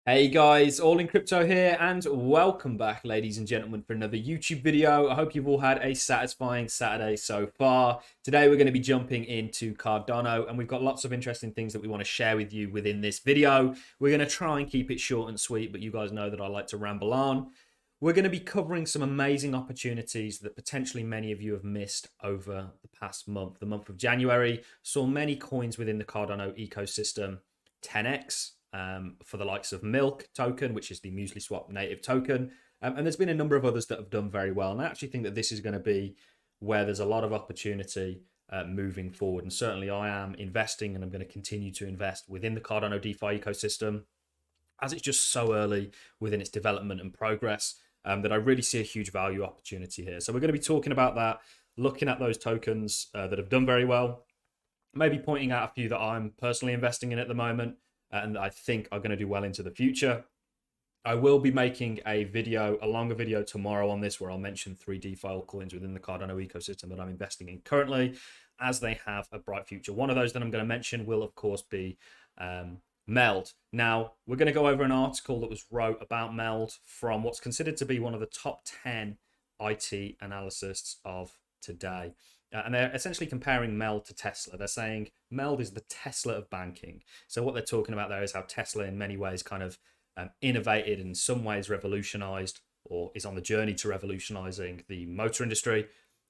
Hey guys, All in Crypto here, and welcome back, ladies and gentlemen, for another YouTube video. I hope you've all had a satisfying Saturday so far. Today we're going to be jumping into Cardano, and we've got lots of interesting things that we want to share with you within this video. We're going to try and keep it short and sweet, but you guys know that I like to ramble on. We're going to be covering some amazing opportunities that potentially many of you have missed over the past month. The month of January saw many coins within the Cardano ecosystem 10x for the likes of Milk token, which is the Muesli Swap native token. And there's been a number of others that have done very well. And I actually think that this is going to be where there's a lot of opportunity moving forward. And certainly I am investing, and I'm going to continue to invest within the Cardano DeFi ecosystem, as it's just so early within its development and progress, that I really see a huge value opportunity here. So we're going to be talking about that, looking at those tokens that have done very well, maybe pointing out a few that I'm personally investing in at the moment, and I think are going to do well into the future. I will be making a longer video tomorrow on this, where I'll mention 3 DeFi altcoins within the Cardano ecosystem that I'm investing in currently, as they have a bright future. One of those that I'm going to mention will, of course, be Meld. Now, we're going to go over an article that was wrote about Meld from what's considered to be one of the top 10 IT analysts of today. And they're essentially comparing Meld to Tesla. They're saying Meld is the Tesla of banking. So what they're talking about there is how Tesla in many ways kind of innovated, in some ways revolutionized, or is on the journey to revolutionizing the motor industry.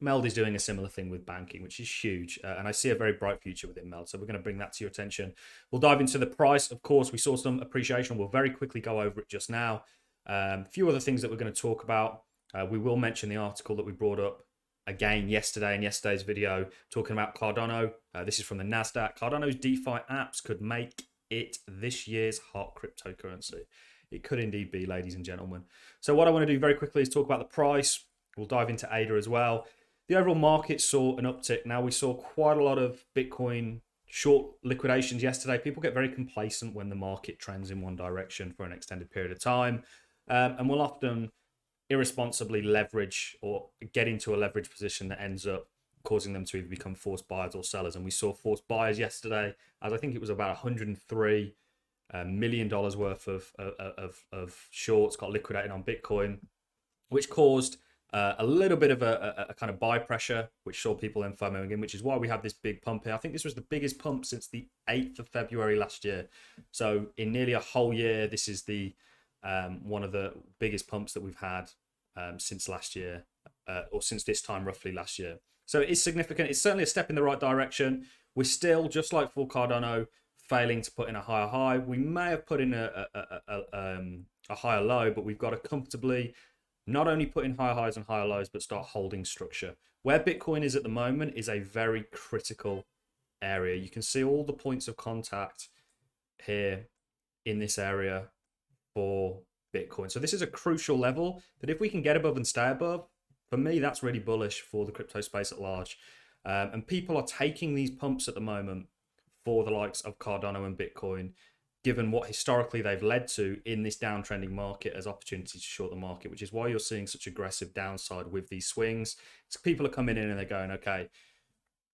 Meld is doing a similar thing with banking, which is huge. And I see a very bright future within Meld. So we're going to bring that to your attention. We'll dive into the price. Of course, we saw some appreciation. We'll very quickly go over it just now. A few other things that we're going to talk about. We will mention the article that we brought up again yesterday in yesterday's video, talking about Cardano. This is from the NASDAQ. Cardano's DeFi apps could make it this year's hot cryptocurrency. It could indeed be, ladies and gentlemen. So what I want to do very quickly is talk about the price. We'll dive into ADA as well. The overall market saw an uptick. Now, we saw quite a lot of Bitcoin short liquidations yesterday. People get very complacent when the market trends in one direction for an extended period of time, and will often irresponsibly leverage or get into a leverage position that ends up causing them to either become forced buyers or sellers. And we saw forced buyers yesterday, as I think it was about $103 million worth of shorts got liquidated on Bitcoin, which caused a little bit of a kind of buy pressure, which saw people then FOMOing in, which is why we have this big pump here. I think this was the biggest pump since the 8th of February last year. So in nearly a whole year, this is the one of the biggest pumps that we've had since last year, or since this time roughly last year. So it is significant. It's certainly a step in the right direction. We're still, just like for Cardano, failing to put in a higher high. We may have put in a higher low, but we've got to comfortably not only put in higher highs and higher lows, but start holding structure. Where Bitcoin is at the moment is a very critical area. You can see all the points of contact here in this area for Bitcoin. So this is a crucial level that if we can get above and stay above, for me, that's really bullish for the crypto space at large. And people are taking these pumps at the moment for the likes of Cardano and Bitcoin, given what historically they've led to in this downtrending market, as opportunities to short the market, which is why you're seeing such aggressive downside with these swings. So people are coming in and they're going, okay,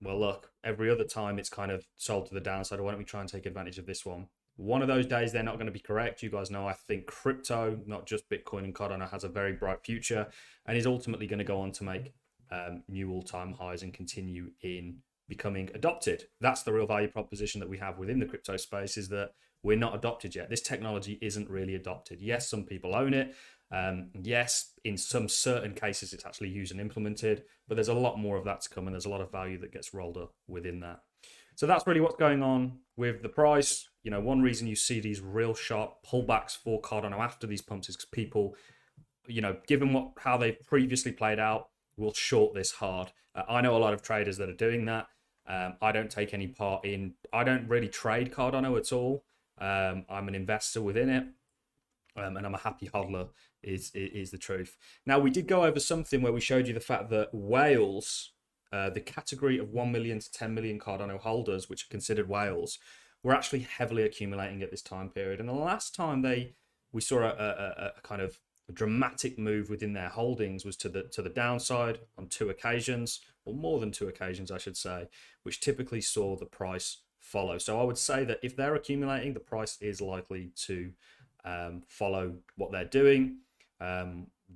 well, look, every other time it's kind of sold to the downside. Why don't we try and take advantage of this one? One of those days, they're not going to be correct. You guys know, I think crypto, not just Bitcoin and Cardano, has a very bright future and is ultimately going to go on to make new all-time highs and continue in becoming adopted. That's the real value proposition that we have within the crypto space, is that we're not adopted yet. This technology isn't really adopted. Yes, some people own it. Yes, in some certain cases, it's actually used and implemented, but there's a lot more of that to come, and there's a lot of value that gets rolled up within that. So that's really what's going on with the price. You know, one reason you see these real sharp pullbacks for Cardano after these pumps is because people, you know, given how they've previously played out, will short this hard. I know a lot of traders that are doing that. I don't take any part in, I don't really trade Cardano at all. I'm an investor within it, and I'm a happy hodler is the truth. Now, we did go over something where we showed you the fact that whales, the category of 1 million to 10 million Cardano holders, which are considered whales, were actually heavily accumulating at this time period. And the last time we saw a kind of dramatic move within their holdings was to the downside on 2 occasions, or more than 2 occasions, I should say, which typically saw the price follow. So I would say that if they're accumulating, the price is likely to follow what they're doing.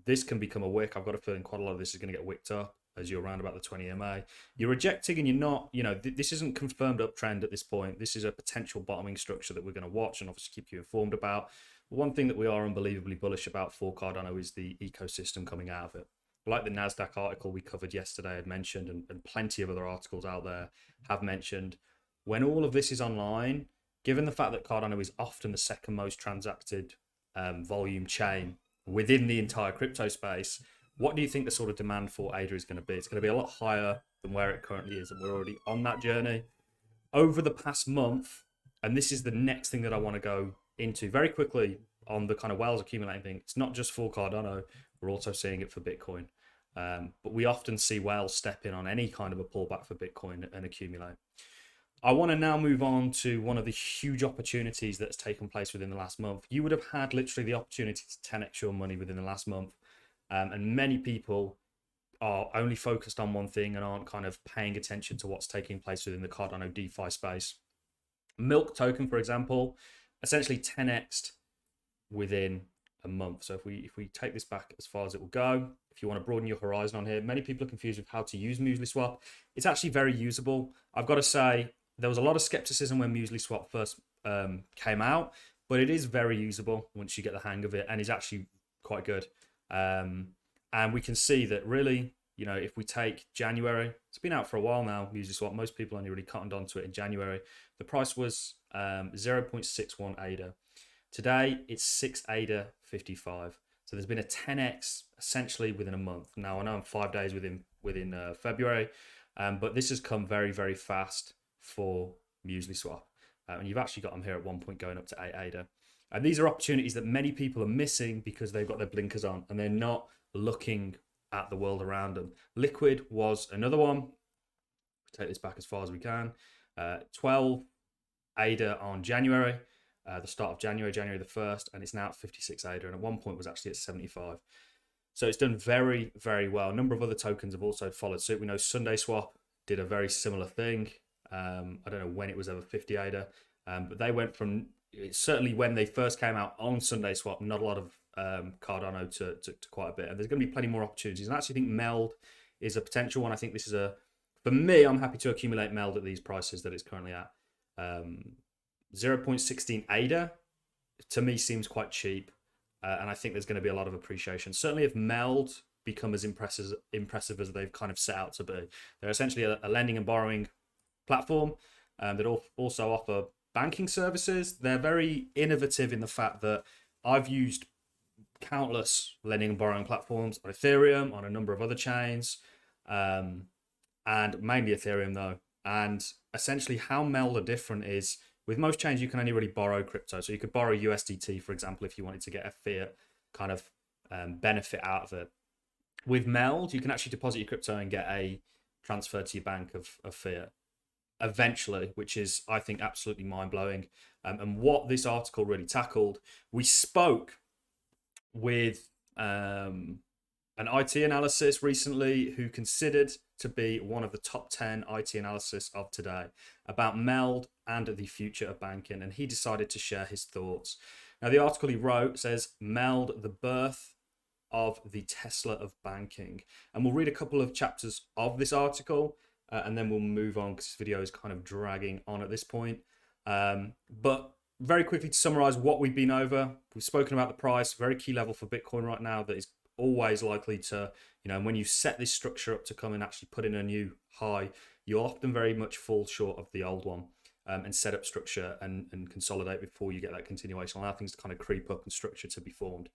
This can become a wick. I've got a feeling quite a lot of this is going to get wicked up as you're around about the 20 MA. You're rejecting and you're not, this isn't confirmed uptrend at this point. This is a potential bottoming structure that we're going to watch and obviously keep you informed about. One thing that we are unbelievably bullish about for Cardano is the ecosystem coming out of it. Like the NASDAQ article we covered yesterday had mentioned, and plenty of other articles out there have mentioned, when all of this is online, given the fact that Cardano is often the second most transacted volume chain within the entire crypto space, what do you think the sort of demand for ADA is going to be? It's going to be a lot higher than where it currently is, and we're already on that journey. Over the past month, and this is the next thing that I want to go into very quickly on the kind of whales accumulating thing, it's not just for Cardano, we're also seeing it for Bitcoin. But we often see whales step in on any kind of a pullback for Bitcoin and accumulate. I want to now move on to one of the huge opportunities that's taken place within the last month. You would have had literally the opportunity to 10x your money within the last month. And many people are only focused on one thing and aren't kind of paying attention to what's taking place within the Cardano DeFi space. Milk token, for example, essentially 10x'd within a month. So if we take this back as far as it will go, if you want to broaden your horizon on here, many people are confused with how to use Muesli Swap. It's actually very usable. I've got to say, there was a lot of skepticism when Muesli Swap first came out, but it is very usable once you get the hang of it, and is actually quite good. And we can see that really, if we take January, it's been out for a while now, Muesli Swap. Most people only really cottoned onto it in January. The price was 0.61 ADA. Today, it's 6 ADA 55. So there's been a 10x essentially within a month. Now, I know I'm 5 days within February, but this has come very, very fast for Muesli Swap. And you've actually got them here at one point going up to 8 ADA. And these are opportunities that many people are missing because they've got their blinkers on and they're not looking at the world around them. Liquid was another one. Take this back as far as we can. 12 ADA on January, the start of January the 1st, and it's now at 56 ADA, and at one point was actually at 75. So it's done very, very well. A number of other tokens have also followed suit. We know Sunday Swap did a very similar thing. I don't know when it was over 50 ADA, but they went from, certainly when they first came out on Sunday Swap, not a lot of Cardano to quite a bit. And there's going to be plenty more opportunities. And I actually think Meld is a potential one. I think this is for me, I'm happy to accumulate Meld at these prices that it's currently at. 0.16 ADA, to me, seems quite cheap. And I think there's going to be a lot of appreciation. Certainly if Meld become as impressive as they've kind of set out to be. They're essentially a lending and borrowing platform that also offer banking services. They're very innovative in the fact that I've used countless lending and borrowing platforms on Ethereum, on a number of other chains, and mainly Ethereum though. And essentially how Meld are different is, with most chains, you can only really borrow crypto. So you could borrow USDT, for example, if you wanted to get a fiat kind of benefit out of it. With Meld, you can actually deposit your crypto and get a transfer to your bank of fiat eventually, which is, I think, absolutely mind-blowing. And what this article really tackled, we spoke with an IT analysis recently who considered to be one of the top 10 IT analysts of today about Meld and the future of banking, and he decided to share his thoughts. Now, the article he wrote says, Meld, the birth of the Tesla of banking. And we'll read a couple of chapters of this article, and then we'll move on because this video is kind of dragging on at this point. But very quickly to summarize what we've been over, we've spoken about the price, very key level for Bitcoin right now that is always likely to, when you set this structure up to come and actually put in a new high, you often very much fall short of the old one, and set up structure and consolidate before you get that continuation, allow things to kind of creep up and structure to be formed.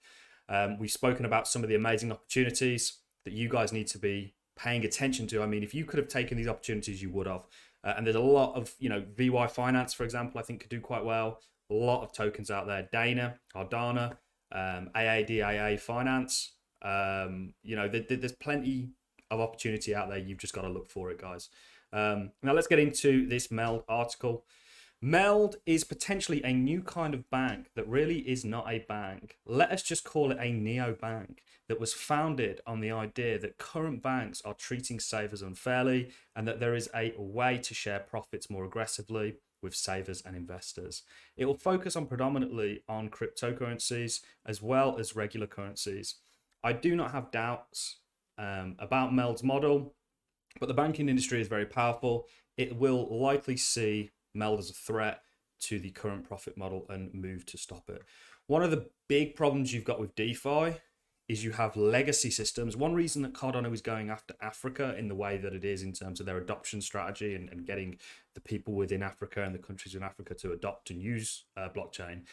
We've spoken about some of the amazing opportunities that you guys need to be paying attention to. I mean, if you could have taken these opportunities, you would have. And there's a lot of, VY Finance, for example, I think could do quite well. A lot of tokens out there. Dana, Cardano, AADAA Finance. There's plenty of opportunity out there. You've just got to look for it, guys. Now let's get into this Meld article. Meld is potentially a new kind of bank that really is not a bank. Let us just call it a neobank that was founded on the idea that current banks are treating savers unfairly and that there is a way to share profits more aggressively. with savers and investors. It will focus on predominantly on cryptocurrencies as well as regular currencies. I do not have doubts about MELD's model, but the banking industry is very powerful. It will likely see MELD as a threat to the current profit model and move to stop it. One of the big problems you've got with DeFi is you have legacy systems. One reason that Cardano is going after Africa in the way that it is in terms of their adoption strategy and getting the people within Africa and the countries in Africa to adopt and use blockchain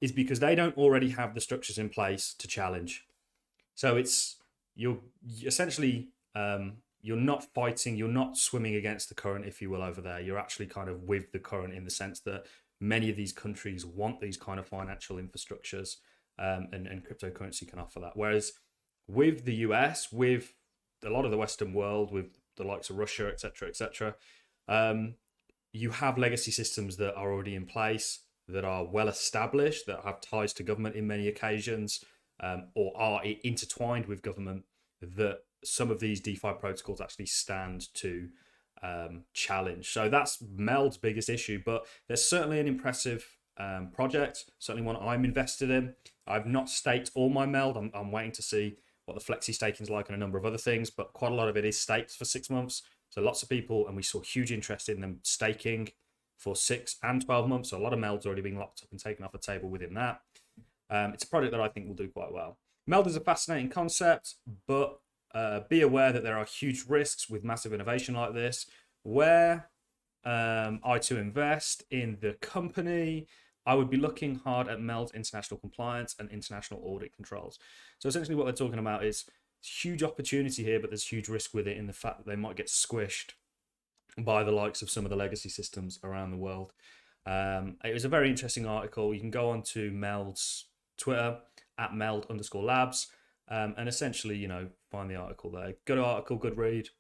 is because they don't already have the structures in place to challenge. So you're essentially you're not fighting, you're not swimming against the current, if you will, over there. You're actually kind of with the current in the sense that many of these countries want these kind of financial infrastructures, and cryptocurrency can offer that. Whereas with the US, with a lot of the Western world, with the likes of Russia, etc., you have legacy systems that are already in place, that are well established, that have ties to government in many occasions, or are intertwined with government, that some of these DeFi protocols actually stand to challenge. So that's MELD's biggest issue, but there's certainly an impressive project, certainly one I'm invested in. I've not staked all my MELD. I'm waiting to see what the flexi staking is like and a number of other things, but quite a lot of it is staked for 6 months. So lots of people, and we saw huge interest in them staking for 6 and 12 months. So a lot of MELD's already being locked up and taken off the table within that. It's a project that I think will do quite well. MELD is a fascinating concept, but be aware that there are huge risks with massive innovation like this. Where I to invest in the company, I would be looking hard at MELD's international compliance and international audit controls. So essentially what they're talking about is huge opportunity here, but there's huge risk with it in the fact that they might get squished by the likes of some of the legacy systems around the world. It was a very interesting article. You can go on to MELD's Twitter at MELD_labs and essentially, find the article there. Good article, good read.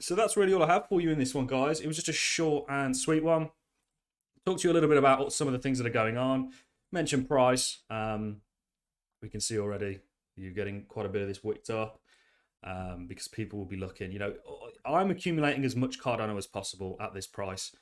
So that's really all I have for you in this one, guys. It was just a short and sweet one. Talk to you a little bit about some of the things that are going on. Mention price. We can see already you're getting quite a bit of this wicked up because people will be looking. I'm accumulating as much Cardano as possible at this price,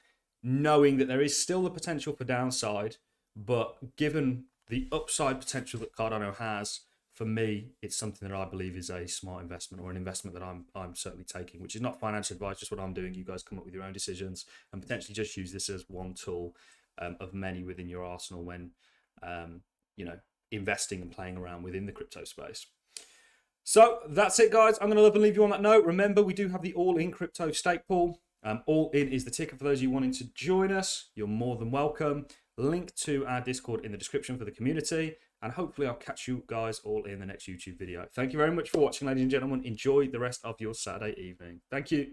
knowing that there is still the potential for downside, but given the upside potential that Cardano has, for me, it's something that I believe is a smart investment, or an investment that I'm certainly taking, which is not financial advice, just what I'm doing. You guys come up with your own decisions and potentially just use this as one tool of many within your arsenal when, investing and playing around within the crypto space. So that's it, guys. I'm going to love and leave you on that note. Remember, we do have the All-In Crypto Stake Pool. All-In is the ticker for those of you wanting to join us. You're more than welcome. Link to our Discord in the description for the community. And hopefully I'll catch you guys all in the next YouTube video. Thank you very much for watching, ladies and gentlemen. Enjoy the rest of your Saturday evening. Thank you.